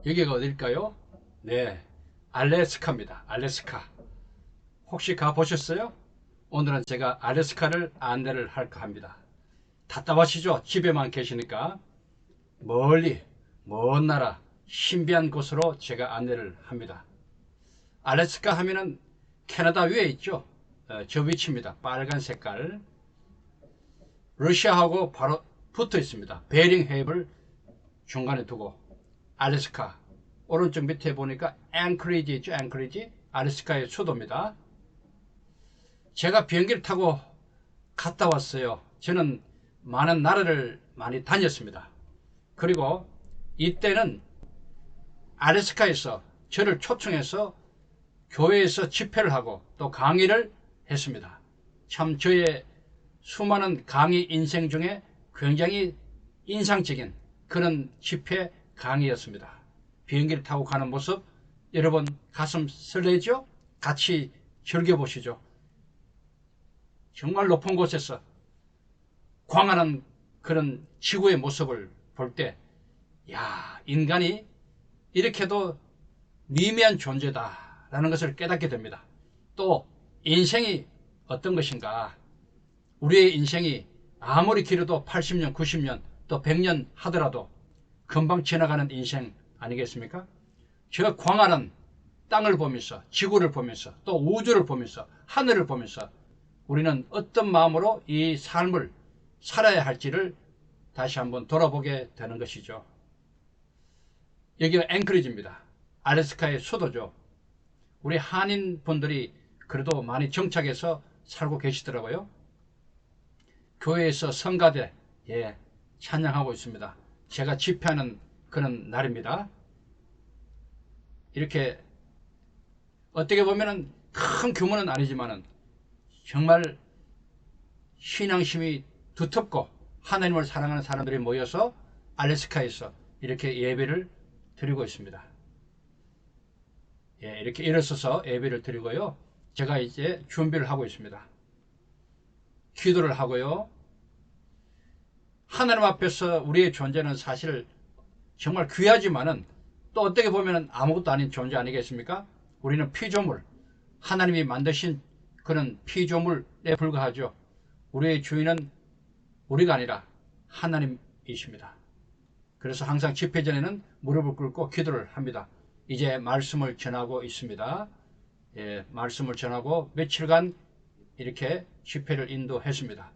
여기가 어딜까요? 네, 알래스카입니다. 알래스카. 혹시 가보셨어요? 오늘은 제가 알래스카를 안내를 할까 합니다. 답답하시죠? 집에만 계시니까. 멀리 먼 나라 신비한 곳으로 제가 안내를 합니다. 알래스카 하면은 캐나다 위에 있죠. 저 위치입니다. 빨간 색깔. 러시아하고 바로 붙어 있습니다. 베링 해협을 중간에 두고 알래스카. 오른쪽 밑에 보니까 앵커리지 있죠. 앵커리지. 알래스카의 수도입니다. 제가 비행기를 타고 갔다 왔어요. 저는 많은 나라를 많이 다녔습니다. 그리고 이때는 알래스카에서 저를 초청해서 교회에서 집회를 하고 또 강의를 했습니다. 참 저의 수많은 강의 인생 중에 굉장히 인상적인 그런 집회 강의였습니다. 비행기를 타고 가는 모습 여러분 가슴 설레죠? 같이 즐겨보시죠. 정말 높은 곳에서 광활한 그런 지구의 모습을 볼 때, 야, 인간이 이렇게도 미미한 존재다라는 것을 깨닫게 됩니다. 또 인생이 어떤 것인가? 우리의 인생이 아무리 길어도 80년, 90년, 또 100년 하더라도 금방 지나가는 인생 아니겠습니까? 저 광활한 땅을 보면서, 지구를 보면서, 또 우주를 보면서, 하늘을 보면서 우리는 어떤 마음으로 이 삶을 살아야 할지를 다시 한번 돌아보게 되는 것이죠. 여기가 앵커리지입니다. 알래스카의 수도죠. 우리 한인 분들이 그래도 많이 정착해서 살고 계시더라고요. 교회에서 성가대 찬양하고 있습니다. 제가 집회하는 그런 날입니다. 이렇게 어떻게 보면은 큰 규모는 아니지만은 정말 신앙심이 두텁고 하나님을 사랑하는 사람들이 모여서 알래스카에서 이렇게 예배를 드리고 있습니다. 이렇게 일어서서 예배를 드리고요. 제가 이제 준비를 하고 있습니다. 기도를 하고요. 하나님 앞에서 우리의 존재는 사실 정말 귀하지만은 또 어떻게 보면 아무것도 아닌 존재 아니겠습니까? 우리는 피조물, 하나님이 만드신 그런 피조물에 불과하죠. 우리의 주인은 우리가 아니라 하나님이십니다. 그래서 항상 집회 전에는 무릎을 꿇고 기도를 합니다. 이제 말씀을 전하고 있습니다. 말씀을 전하고 며칠간 이렇게 집회를 인도했습니다.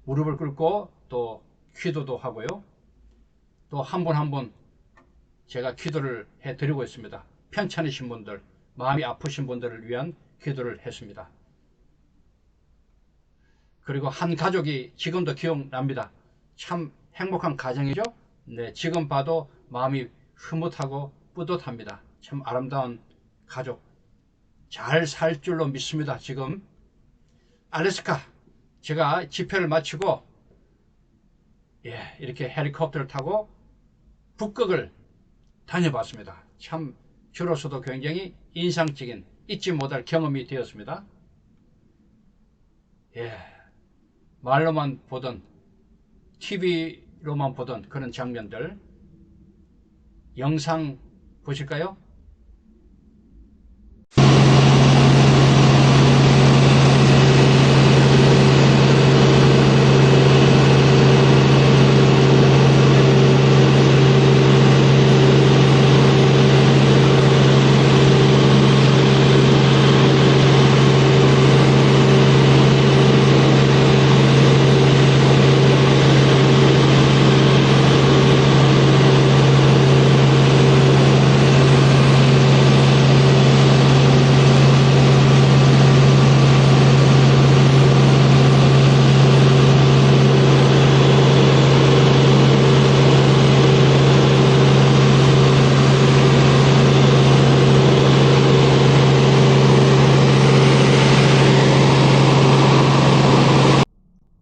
무릎을 꿇고 또 기도도 하고요. 또 한 분 한 분 제가 기도를 해드리고 있습니다. 편찮으신 분들, 마음이 아프신 분들을 위한 기도를 했습니다. 그리고 한 가족이 지금도 기억납니다. 참 행복한 가정이죠. 네, 지금 봐도 마음이 흐뭇하고 뿌듯합니다. 참 아름다운 가족. 잘 살 줄로 믿습니다. 지금 알래스카 제가 집회를 마치고 이렇게 헬리콥터를 타고 북극을 다녀봤습니다. 참 저로서도 굉장히 인상적인 잊지 못할 경험이 되었습니다. 말로만 보던 TV로만 보던 그런 장면들 영상 보실까요?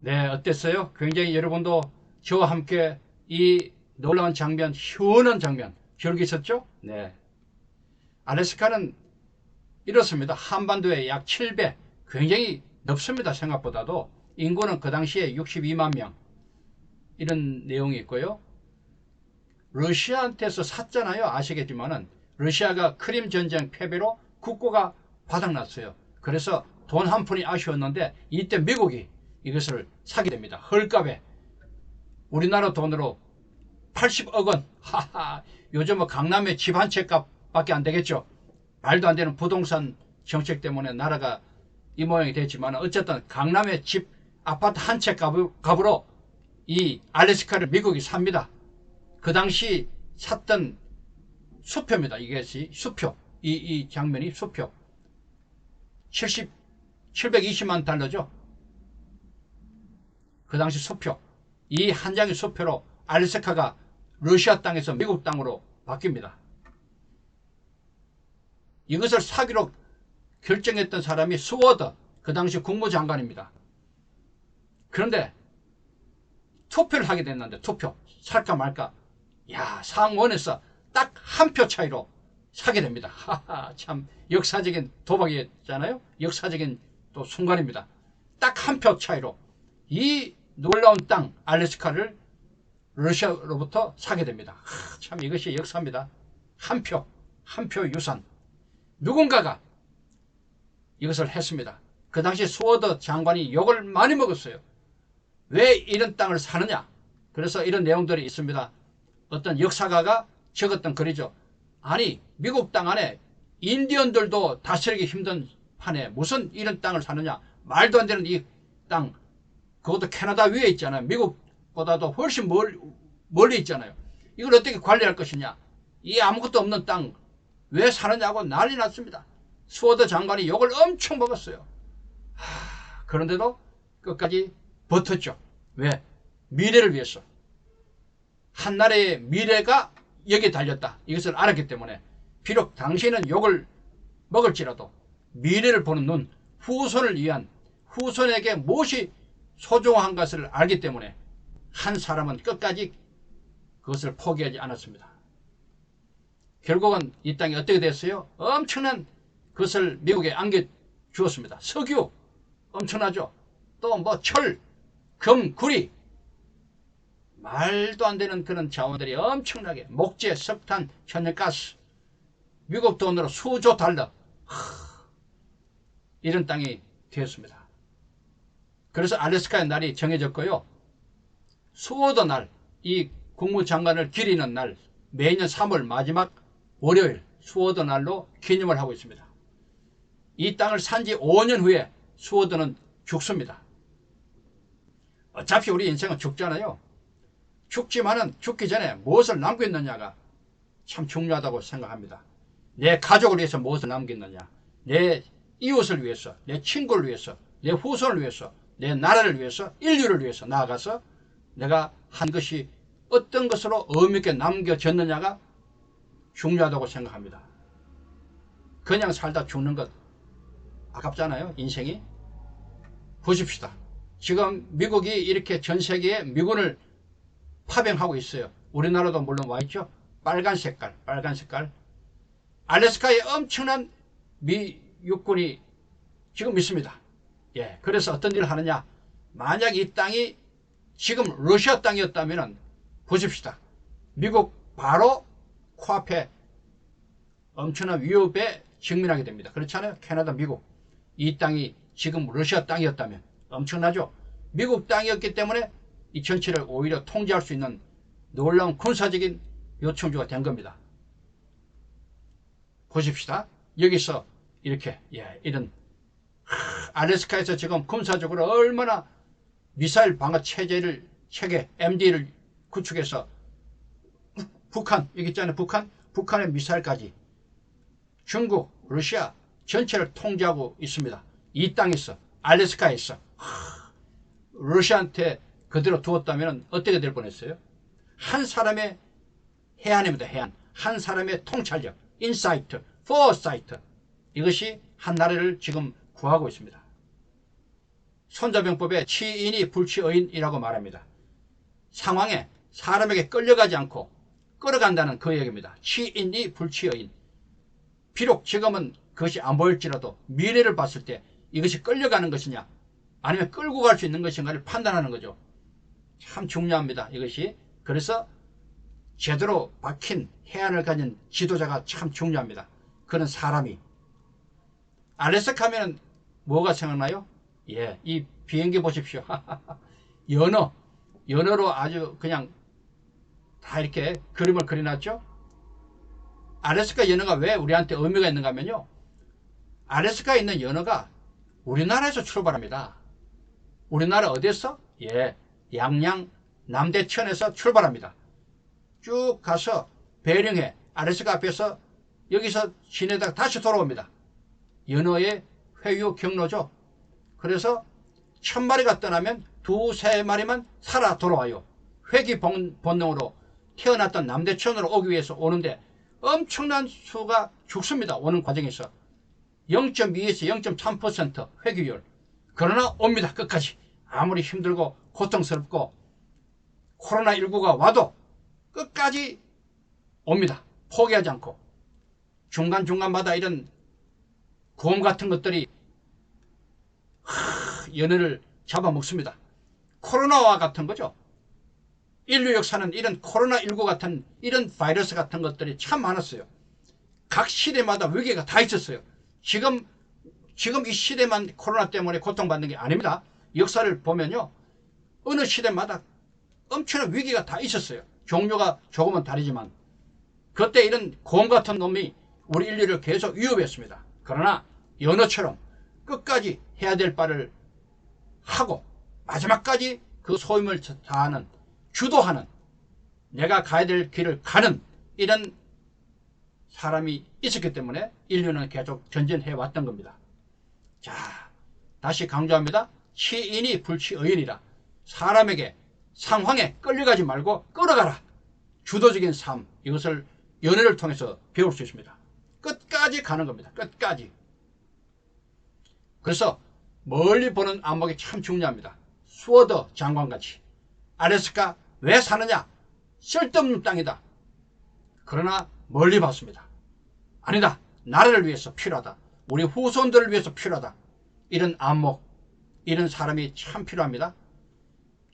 네, 어땠어요? 굉장히 여러분도 저와 함께 이 놀라운 장면, 시원한 장면 즐기셨죠? 네. 알래스카는 이렇습니다. 한반도의 약 7배, 굉장히 넓습니다. 생각보다도. 인구는 그 당시에 62만 명 이런 내용이 있고요. 러시아한테서 샀잖아요. 아시겠지만은 러시아가 크림 전쟁 패배로 국고가 바닥났어요. 그래서 돈 한 푼이 아쉬웠는데 이때 미국이 이것을 사게 됩니다. 헐값에 우리나라 돈으로 80억 원. 하하. 요즘 뭐 강남의 집 한 채 값밖에 안 되겠죠. 말도 안 되는 부동산 정책 때문에 나라가 이 모양이 됐지만 어쨌든 강남의 집 아파트 한 채 값으로 이 알래스카를 미국이 삽니다. 그 당시 샀던 수표입니다. 이것이 수표. 이 장면이 수표. 720만 달러죠. 그 당시 수표. 이 한 장의 수표로 알래스카가 러시아 땅에서 미국 땅으로 바뀝니다. 이것을 사기로 결정했던 사람이 스워드, 그 당시 국무장관입니다. 그런데 투표를 하게 됐는데 투표 살까 말까, 야, 상원에서 딱 한 표 차이로 사게 됩니다. 하하, 참 역사적인 도박이었잖아요. 역사적인 또 순간입니다. 딱 한 표 차이로 이 놀라운 땅 알래스카를 러시아로부터 사게 됩니다. 참 이것이 역사입니다. 한 표 유산. 누군가가 이것을 했습니다. 그 당시 스워드 장관이 욕을 많이 먹었어요. 왜 이런 땅을 사느냐. 그래서 이런 내용들이 있습니다. 어떤 역사가가 적었던 글이죠. 아니, 미국 땅 안에 인디언들도 다스리기 힘든 판에 무슨 이런 땅을 사느냐. 말도 안 되는 이 땅, 그것도 캐나다 위에 있잖아요. 미국보다도 훨씬 멀리 있잖아요. 이걸 어떻게 관리할 것이냐. 이 아무것도 없는 땅 왜 사느냐고 난리 났습니다. 스워드 장관이 욕을 엄청 먹었어요. 그런데도 끝까지 버텼죠. 왜? 미래를 위해서. 한 나라의 미래가 여기에 달렸다. 이것을 알았기 때문에 비록 당시에는 욕을 먹을지라도 미래를 보는 눈, 후손을 위한, 후손에게 무엇이 소중한 것을 알기 때문에 한 사람은 끝까지 그것을 포기하지 않았습니다. 결국은 이 땅이 어떻게 됐어요? 엄청난 그것을 미국에 안겨주었습니다. 석유 엄청나죠. 또 뭐 철, 금, 구리, 말도 안 되는 그런 자원들이 엄청나게, 목재, 석탄, 천연가스, 미국 돈으로 수조 달러, 이런 땅이 되었습니다. 그래서 알래스카의 날이 정해졌고요. 스워드 날, 이 국무장관을 기리는 날, 매년 3월 마지막 월요일 스워드 날로 기념을 하고 있습니다. 이 땅을 산 지 5년 후에 스워드는 죽습니다. 어차피 우리 인생은 죽잖아요. 죽지만은 죽기 전에 무엇을 남겼느냐가 참 중요하다고 생각합니다. 내 가족을 위해서 무엇을 남겼느냐, 내 이웃을 위해서, 내 친구를 위해서, 내 후손을 위해서, 내 나라를 위해서, 인류를 위해서 나아가서 내가 한 것이 어떤 것으로 의미있게 남겨졌느냐가 중요하다고 생각합니다. 그냥 살다 죽는 것 아깝잖아요. 인생이. 보십시다. 지금 미국이 이렇게 전 세계에 미군을 파병하고 있어요. 우리나라도 물론 와 있죠. 빨간 색깔. 알래스카에 엄청난 미 육군이 지금 있습니다. 예, 그래서 어떤 일을 하느냐. 만약 이 땅이 지금 러시아 땅이었다면 보십시다. 미국 바로 코앞에 엄청난 위협에 직면하게 됩니다. 그렇지 않아요? 캐나다, 미국. 이 땅이 지금 러시아 땅이었다면 엄청나죠. 미국 땅이었기 때문에 이 전체를 오히려 통제할 수 있는 놀라운 군사적인 요청주가 된 겁니다. 보십시다. 여기서 이렇게, 예, 이런 알래스카에서 지금 군사적으로 얼마나 미사일 방어 체계 MD를 구축해서 북한, 여기 있잖아요. 북한의 미사일까지 중국, 러시아 전체를 통제하고 있습니다. 이 땅에서, 알래스카에서 러시아한테 그대로 두었다면 어떻게 될 뻔했어요? 한 사람의 해안입니다. 해안. 한 사람의 통찰력, 인사이트, 포사이트, 이것이 한 나라를 지금 구하고 있습니다. 손자병법에 치인이 불치의인이라고 말합니다. 상황에 사람에게 끌려가지 않고 끌어간다는 그 얘기입니다. 치인이 불치의인. 비록 지금은 그것이 안 보일지라도 미래를 봤을 때 이것이 끌려가는 것이냐 아니면 끌고 갈 수 있는 것인가를 판단하는 거죠. 참 중요합니다. 이것이. 그래서 제대로 박힌 해안을 가진 지도자가 참 중요합니다. 그런 사람이. 알래스카 하면 뭐가 생각나요? 예, 이 비행기 보십시오. 연어로 아주 그냥 다 이렇게 그림을 그려놨죠. 알래스카 연어가 왜 우리한테 의미가 있는가 하면요, 알래스카에 있는 연어가 우리나라에서 출발합니다. 우리나라 어디에서? 예, 양양 남대천에서 출발합니다. 쭉 가서 베링해 알래스카 앞에서 여기서 지내다가 다시 돌아옵니다. 연어의 회유 경로죠. 그래서 1000마리가 떠나면 2~3마리만 살아 돌아와요. 회귀 본능으로 태어났던 남대천으로 오기 위해서 오는데 엄청난 수가 죽습니다. 오는 과정에서 0.2에서 0.3% 회귀율. 그러나 옵니다. 끝까지. 아무리 힘들고 고통스럽고 코로나19가 와도 끝까지 옵니다. 포기하지 않고. 중간중간마다 이런 구움 같은 것들이 연어를 잡아먹습니다. 코로나와 같은 거죠. 인류 역사는 이런 코로나19 같은 이런 바이러스 같은 것들이 참 많았어요. 각 시대마다 위기가 다 있었어요. 지금 이 시대만 코로나 때문에 고통받는 게 아닙니다. 역사를 보면요, 어느 시대마다 엄청난 위기가 다 있었어요. 종류가 조금은 다르지만 그때 이런 곰 같은 놈이 우리 인류를 계속 위협했습니다. 그러나 연어처럼 끝까지 해야 될 바를 하고 마지막까지 그 소임을 다하는, 주도하는, 내가 가야 될 길을 가는 이런 사람이 있었기 때문에 인류는 계속 전진해 왔던 겁니다. 자, 다시 강조합니다. 치인이 불치의인이라. 사람에게, 상황에 끌려가지 말고 끌어가라. 주도적인 삶, 이것을 연애를 통해서 배울 수 있습니다. 끝까지 가는 겁니다. 끝까지. 그래서 멀리 보는 안목이 참 중요합니다. 스워드 장관같이. 알래스카 왜 사느냐? 쓸데없는 땅이다. 그러나 멀리 봤습니다. 아니다. 나라를 위해서 필요하다. 우리 후손들을 위해서 필요하다. 이런 안목, 이런 사람이 참 필요합니다.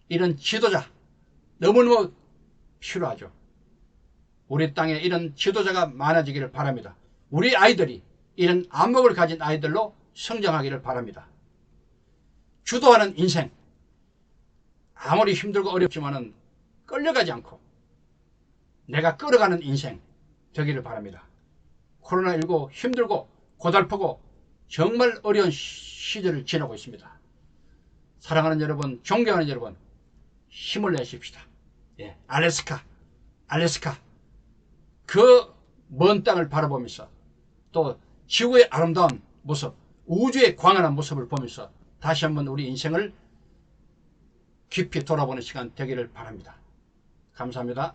이런 지도자 너무너무 필요하죠. 우리 땅에 이런 지도자가 많아지기를 바랍니다. 우리 아이들이 이런 안목을 가진 아이들로 성장하기를 바랍니다. 주도하는 인생, 아무리 힘들고 어렵지만은 끌려가지 않고 내가 끌어가는 인생 되기를 바랍니다. 코로나19 힘들고 고달프고 정말 어려운 시절을 지나고 있습니다. 사랑하는 여러분, 존경하는 여러분, 힘을 내십시다. 예, 알래스카 그 먼 땅을 바라보면서 또 지구의 아름다운 모습, 우주의 광활한 모습을 보면서 다시 한번 우리 인생을 깊이 돌아보는 시간 되기를 바랍니다. 감사합니다.